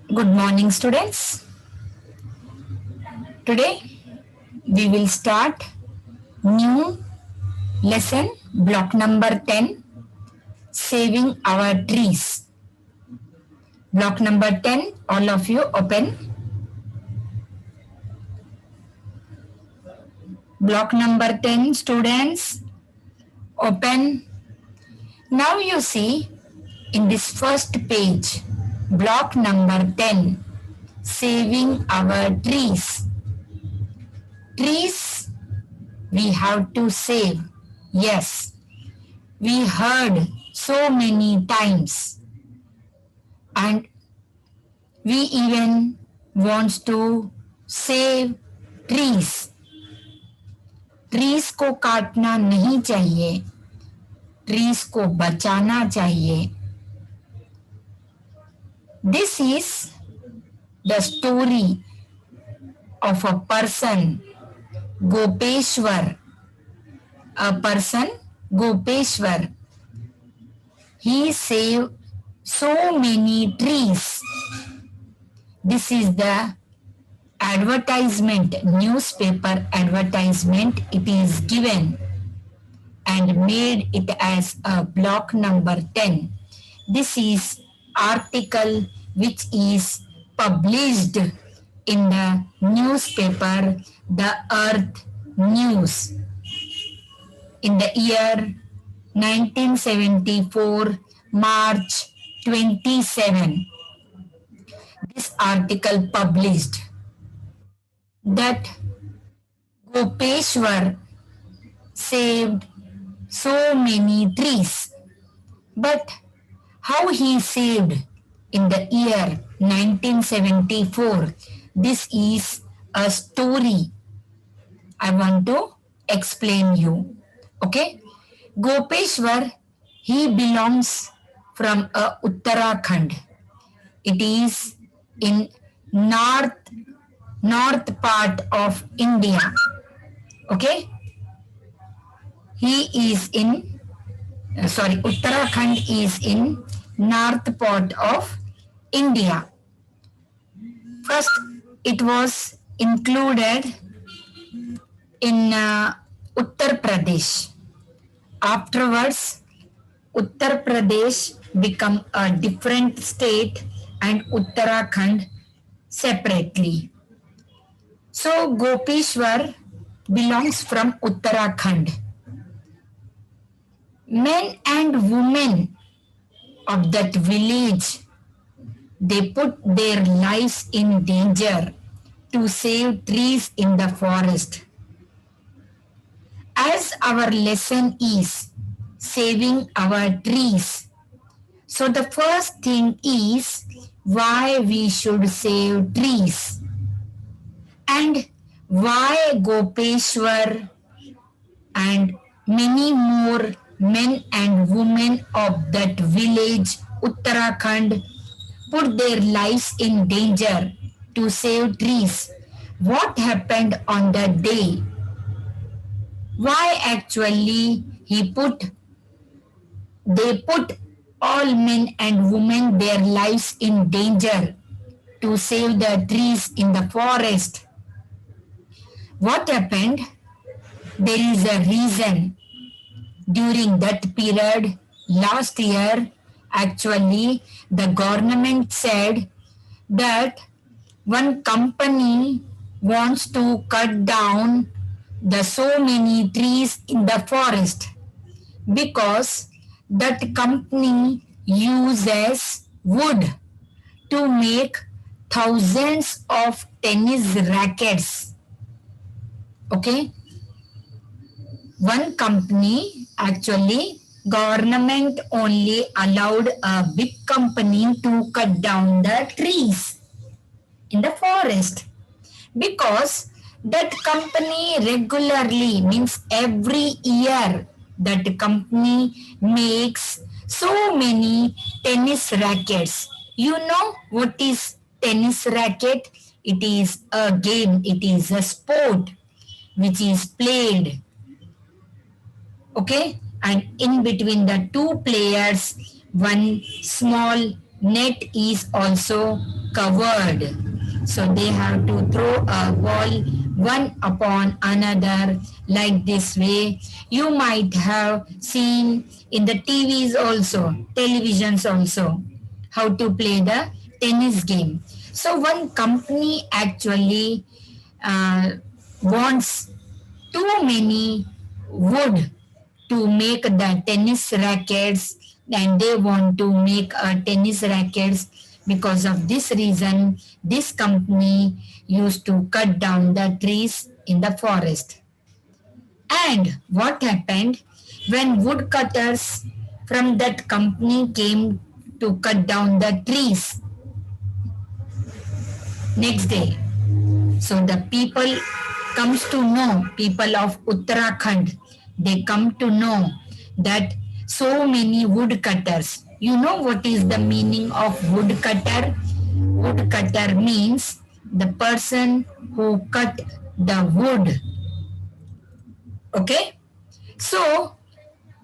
Good morning, students. Today we will start new lesson, block number 10, saving our trees. Block number 10, all of you open. Block number 10, students, open. Now you see in this first page, block number 10, saving our trees. Trees we have to save. Yes, we heard so many times, and we even wants to save trees. Trees को काटना नहीं चाहिए, trees को बचाना चाहिए. This is the story of a person, Gopeshwar. A person, Gopeshwar. He saved so many trees. This is the advertisement, newspaper advertisement. It is given and made it as a block number 10. This is article which is published in the newspaper The Earth News in the year 1974, March 27. This article published that Gopeshwar saved so many trees. But how he saved in the year 1974, this is a story I want to explain you. Okay? Gopeshwar, he belongs from Uttarakhand. It is in north part of India. Okay? Uttarakhand is in north part of India. First, it was included in Uttar Pradesh. Afterwards, Uttar Pradesh become a different state and Uttarakhand separately. So Gopeshwar belongs from Uttarakhand. Men and women of that village, they put their lives in danger to save trees in the forest. As our lesson is saving our trees, so the first thing is why we should save trees and why Gopeshwar and many more men and women of that village, Uttarakhand, put their lives in danger to save trees. What happened on that day? Why actually they put all men and women their lives in danger to save the trees in the forest? What happened? There is a reason. During that period, last year, actually, the government said that one company wants to cut down the so many trees in the forest because that company uses wood to make thousands of tennis rackets. Okay? One company, actually, government only allowed a big company to cut down the trees in the forest because that company regularly, means every year, that company makes so many tennis rackets. You know what is tennis racket? It is a game, it is a sport which is played. Okay? And in between the two players, one small net is also covered. So they have to throw a ball one upon another like this way. You might have seen in the TVs also, televisions also, how to play the tennis game. So one company actually uh, wants too many wood to make the tennis rackets, and they want to make a tennis rackets. Because of this reason, this company used to cut down the trees in the forest. And what happened when woodcutters from that company came to cut down the trees next day? So the people comes to know, people of Uttarakhand, they come to know that so many woodcutters. You know what is the meaning of woodcutter? Woodcutter means the person who cut the wood. Okay? So,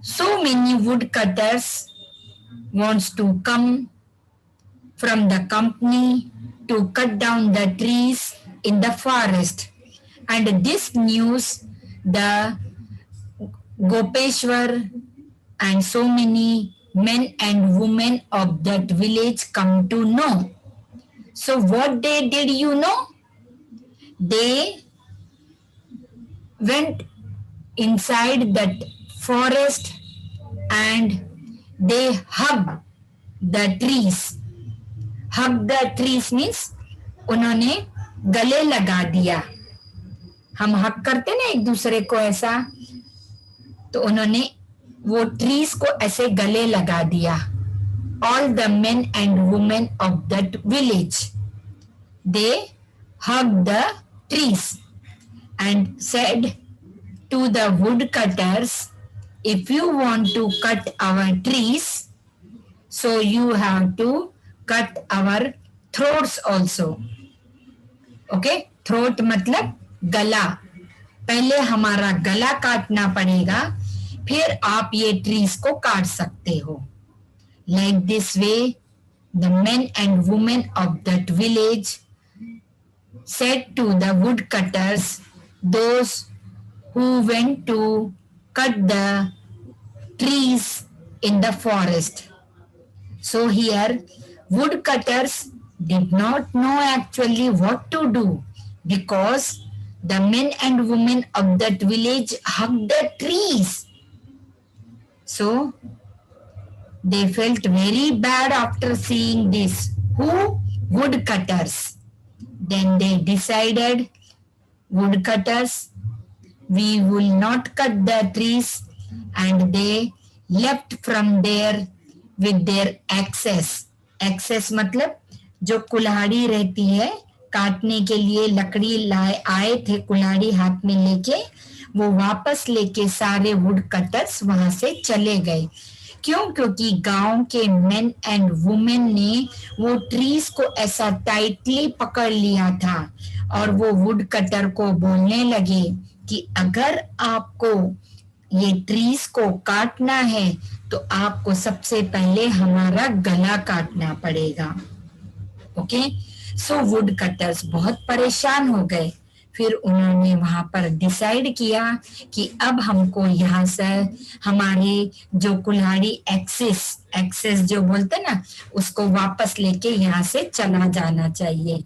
so many woodcutters wants to come from the company to cut down the trees in the forest. And this news, the Gopeshwar and so many men and women of that village come to know. So what they did, you know? They went inside that forest and they hugged the trees. Hug the trees means उन्होंने गले लगा दिया. हम हक करते ना एक दूसरे को ऐसा, तो उन्होंने वो ट्रीज को ऐसे गले लगा दिया. All the men and women of that village, they hugged the trees and said to the woodcutters, if you want to cut our trees, so you have to cut our throats also. Okay? Throat मतलब गला. पहले हमारा गला काटना पड़ेगा, फिर आप ये ट्रीज को काट सकते हो. Like this way, the men and women of that village said to the woodcutters, those who went to cut the trees in the forest. So here, woodcutters did not know actually what to do, because the men and women of that village hugged the trees. So they felt very bad after seeing this. Who? Woodcutters. Then they decided, woodcutters, we will not cut the trees, and they left from there with their axes. Axes मतलब जो कुल्हाड़ी रहती है काटने के लिए, लकड़ी लाए आए थे कुल्हाड़ी हाथ में लेके, वो वापस लेके सारे वुड कटर्स वहां से चले गए. क्यों? क्योंकि गांव के मेन एंड वुमेन ने वो ट्रीज को ऐसा टाइटली पकड़ लिया था, और वो वुड कटर को बोलने लगे कि अगर आपको ये ट्रीज को काटना है तो आपको सबसे पहले हमारा गला काटना पड़ेगा. ओके? सो वुड कटर्स बहुत परेशान हो गए. फिर उन्होंने वहां पर डिसाइड किया कि अब हमको यहाँ से हमारी जो कुल्हाड़ी एक्सेस जो बोलते ना, उसको वापस लेके यहाँ से चला जाना चाहिए.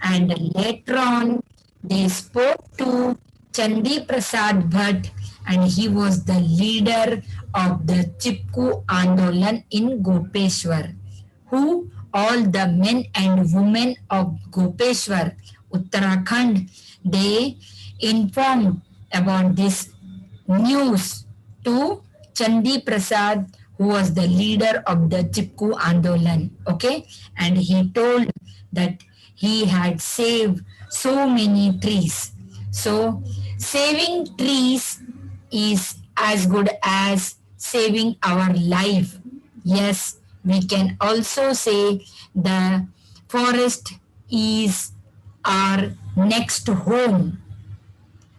And later on they spoke to Chandi Prasad Bhatt, and he was the leader of the Chipko Andolan in Gopeshwar, who all the men and women of Gopeshwar, Uttarakhand, they informed about this news to Chandi Prasad, who was the leader of the Chipko Andolan. Okay, and he told that he had saved so many trees. So saving trees is as good as saving our life. Yes, we can also say the forest is our next home.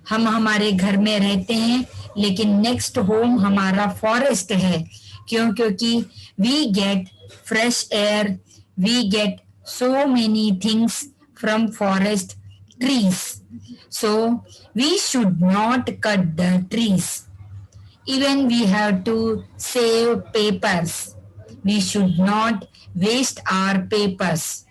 हम हमारे घर में रहते हैं, लेकिन next home हमारा forest है. क्यों? क्योंकि we get fresh air, we get so many things from forest trees. So we should not cut the trees. Even we have to save papers. We should not waste our papers.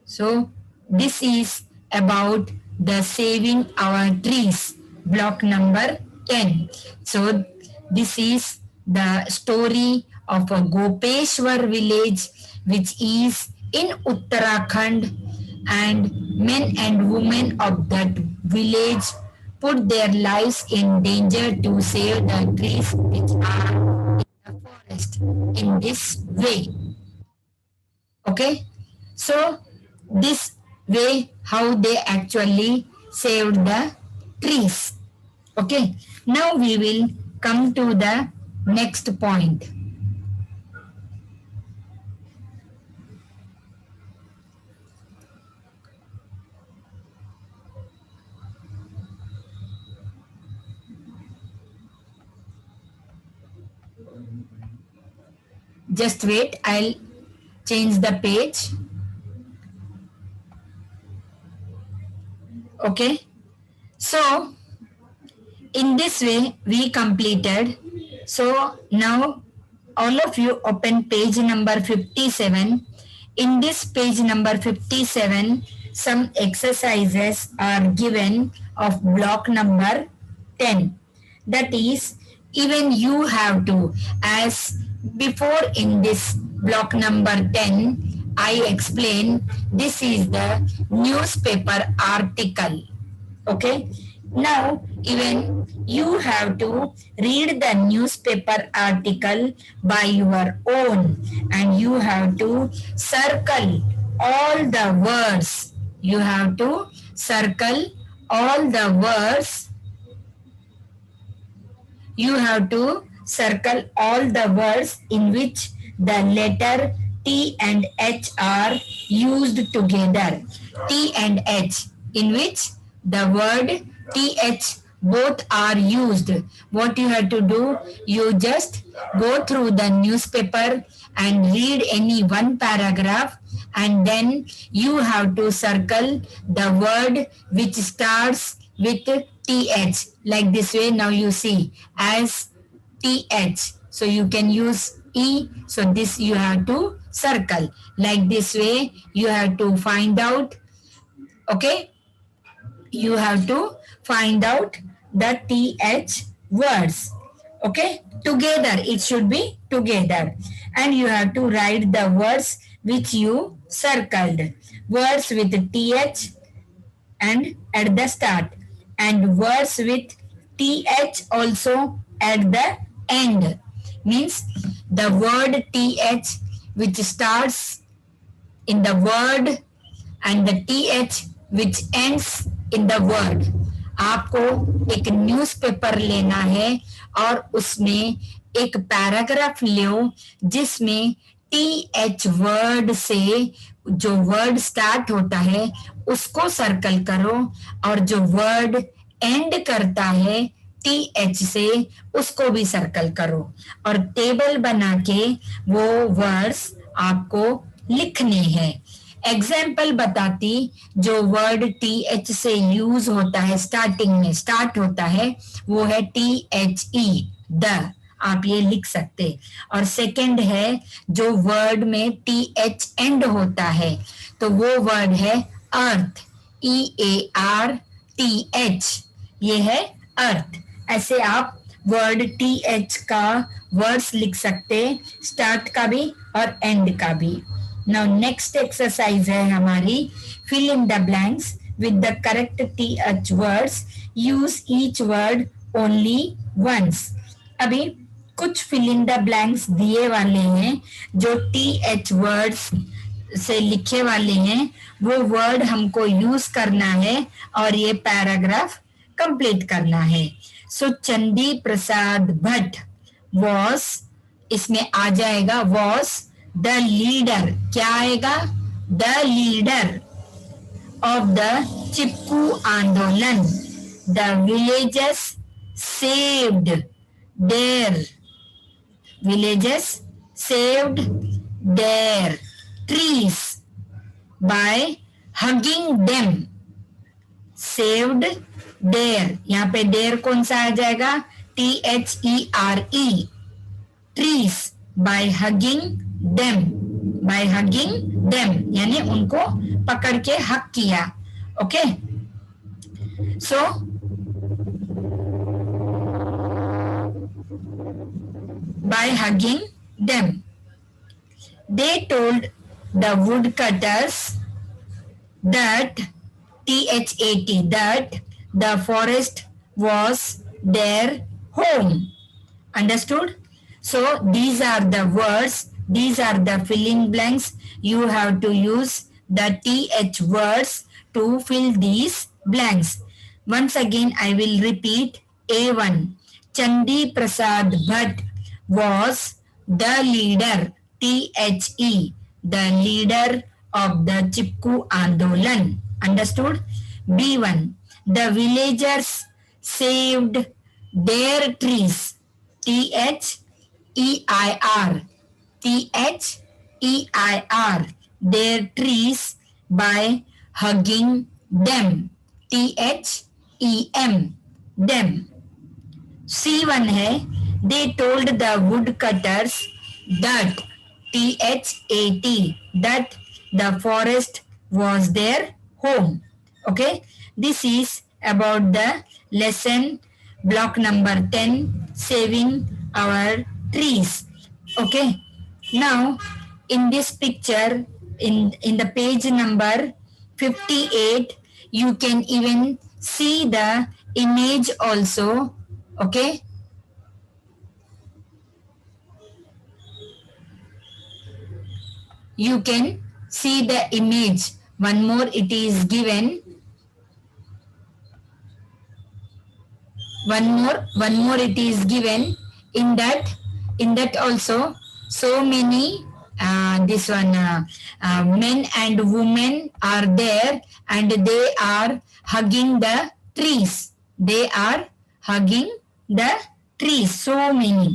So this is about the saving our trees, block number 10. So this is the story of a Gopeshwar village which is in Uttarakhand, and men and women of that village put their lives in danger to save the trees which are in the forest in this way. Okay, so this way how they actually saved the trees. Okay, now we will come to the next point. Just wait, I'll change the page. Okay, so in this way we completed. So now all of you open page number 57. In this page number 57, some exercises are given of block number 10. That is, even you have to, as before in this block number 10, I explain this is the newspaper article. Okay, now even you have to read the newspaper article by your own, and you have to circle all the words. You have to circle all the words. You have to circle all the words in which the letter T and H are used together. T and H, in which the word TH both are used. What you have to do, you just go through the newspaper and read any one paragraph, and then you have to circle the word which starts with TH. Like this way, now you see as TH. So you can use E. So this you have to circle. Like this way, you have to find out. Okay, you have to find out the TH words. Okay, together, it should be together. And you have to write the words which you circled. Words with TH and at the start, and words with TH also at the end. Means the word TH which starts in the word and the TH which ends in the word. आपको एक newspaper लेना है और उसमें एक paragraph लो जिसमें TH word से जो वर्ड स्टार्ट होता है उसको सर्कल करो, और जो वर्ड एंड करता है TH से उसको भी सर्कल करो, और टेबल बना के वो वर्ड्स आपको लिखने हैं. एग्जाम्पल बताती, जो वर्ड TH से यूज होता है स्टार्टिंग में, स्टार्ट होता है, वो है THE, द. आप ये लिख सकते. और सेकंड है जो वर्ड में TH एंड होता है, तो वो वर्ड है अर्थ, EARTH. ये है अर्थ. ऐसे आप वर्ड TH का वर्ड्स लिख सकते, स्टार्ट का भी और एंड का भी. नाउ नेक्स्ट एक्सरसाइज है हमारी fill in the blanks with the correct TH words. Use each word only once. अभी कुछ फिल इन द ब्लैंक्स दिए वाले हैं जो TH वर्ड्स से लिखे वाले हैं, वो वर्ड हमको यूज करना है और ये पैराग्राफ कंप्लीट करना है. सो चंदी प्रसाद भट्ट वॉज, इसमें आ जाएगा वॉज द लीडर. क्या आएगा? The leader of the Chipko आंदोलन. The villages saved their, villages saved their trees. by hugging them. Saved their, यहाँ पे their कौन सा आ जाएगा? THERE, trees, by hugging them, by hugging them यानी उनको पकड़ के हक किया. Okay, so by hugging them, they told the woodcutters that THAT, that the forest was their home. Understood? So these are the words, these are the filling blanks. You have to use the TH words to fill these blanks. Once again I will repeat. A1, Chandi Prasad Bhatt was the leader, THE, the leader of the Chipko Andolan. Understood? B1, the villagers saved their trees, THEIR, THEIR, their trees by hugging them, THEM, them. C1 है, they told the woodcutters that, THAT, that the forest was their home. Okay, this is about the lesson block number 10, saving our trees. Okay, now in this picture, in the page number 58, you can even see the image also. Okay, you can see the image. One more it is given. One more it is given. In that also, so many this one men and women are there, and they are hugging the trees. They are hugging the trees. So many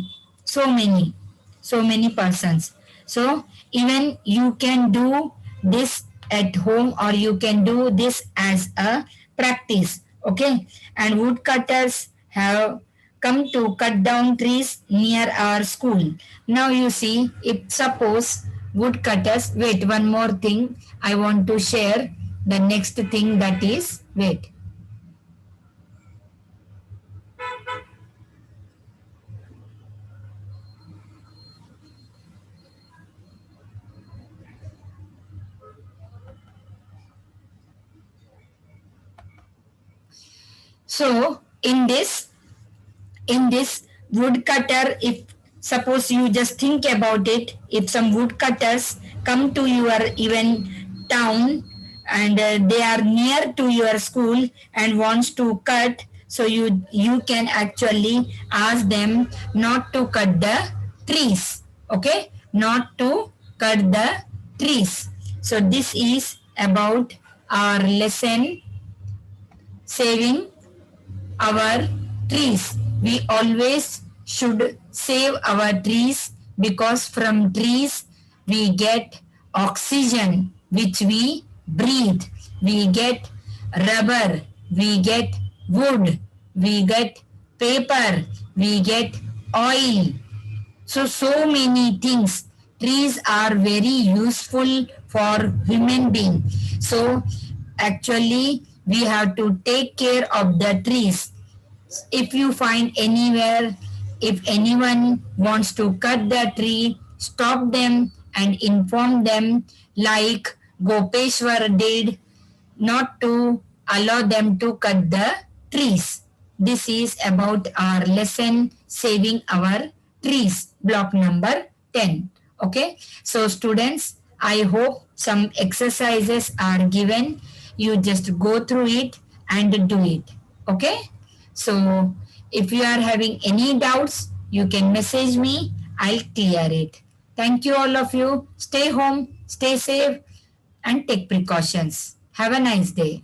persons. So even you can do this at home, or you can do this as a practice. Okay, and woodcutters have come to cut down trees near our school. Now you see, if suppose woodcutters, wait, one more thing I want to share. The next thing, that is, wait. So in this woodcutter, if suppose you just think about it, if some woodcutters come to your even town, and they are near to your school and wants to cut, so you can actually ask them not to cut the trees. Okay, not to cut the trees. So this is about our lesson, saving our trees. We always should save our trees, because from trees we get oxygen which we breathe. We get rubber, we get wood, we get paper, we get oil. So many things. Trees are very useful for human being. So actually we have to take care of the trees. If you find anywhere, if anyone wants to cut the tree, stop them and inform them, like Gopeshwar did, not to allow them to cut the trees. This is about our lesson, saving our trees, block number 10. Okay, so students, I hope some exercises are given. You just go through it and do it. Okay, so if you are having any doubts, you can message me. I'll clear it. Thank you all of you. Stay home, stay safe, and take precautions. Have a nice day.